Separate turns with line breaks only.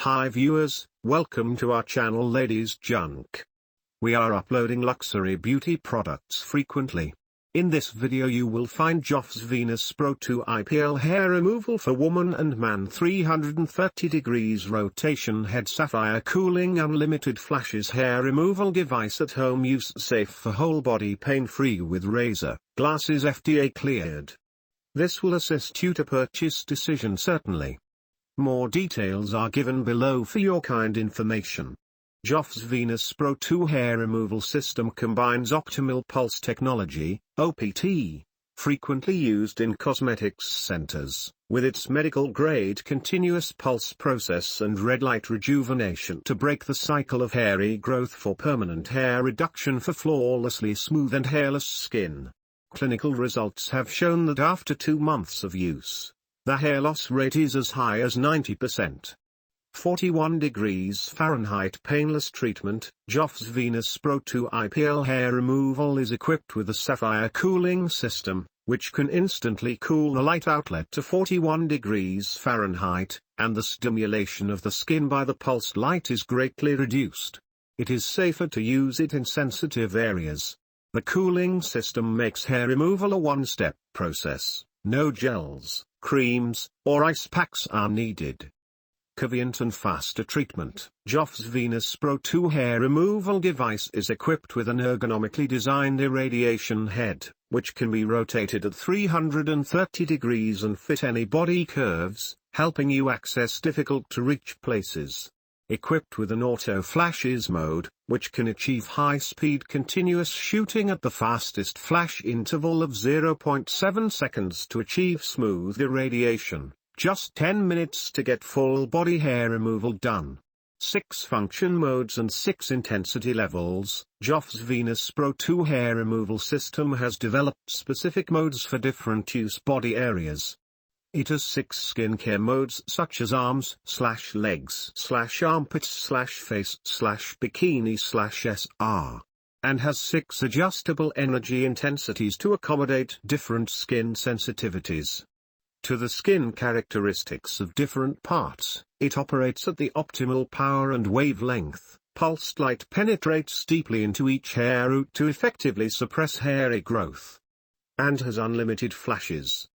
Hi viewers, welcome to our channel LadiesJunc. We are uploading luxury beauty products frequently. In this video you will find JOVS Venus Pro Ⅱ IPL hair removal for woman and man 330 degrees rotation head Sapphire cooling unlimited flashes hair removal device at home use safe for whole body pain free with razor, glasses FDA cleared. This will assist you to purchase decision certainly. More details are given below for your kind information. JOVS Venus Pro Ⅱ hair removal system combines optimal pulse technology, OPT, frequently used in cosmetics centers, with its medical-grade continuous pulse process and red light rejuvenation to break the cycle of hairy growth for permanent hair reduction for flawlessly smooth and hairless skin. Clinical results have shown that after 2 months of use, the hair loss rate is as high as 90%. 41 degrees Fahrenheit painless treatment. JOVS Venus Pro Ⅱ IPL hair removal is equipped with a Sapphire cooling system, which can instantly cool the light outlet to 41 degrees Fahrenheit, and the stimulation of the skin by the pulsed light is greatly reduced. It is safer to use it in sensitive areas. The cooling system makes hair removal a one-step process. No gels, creams, or ice packs are needed. Convenient and faster treatment. JOVS Venus Pro Ⅱ hair removal device is equipped with an ergonomically designed irradiation head, which can be rotated at 330 degrees and fit any body curves, helping you access difficult-to-reach places. Equipped with an auto flashes mode, which can achieve high-speed continuous shooting at the fastest flash interval of 0.7 seconds to achieve smooth irradiation, just 10 minutes to get full body hair removal done. 6 function modes and 6 intensity levels. JOVS Venus Pro Ⅱ hair removal system has developed specific modes for different use body areas. It has 6 skincare modes such as arms, legs, armpits, face, bikini, SR. And has 6 adjustable energy intensities to accommodate different skin sensitivities. To the skin characteristics of different parts, it operates at the optimal power and wavelength. Pulsed light penetrates deeply into each hair root to effectively suppress hairy growth. And has unlimited flashes.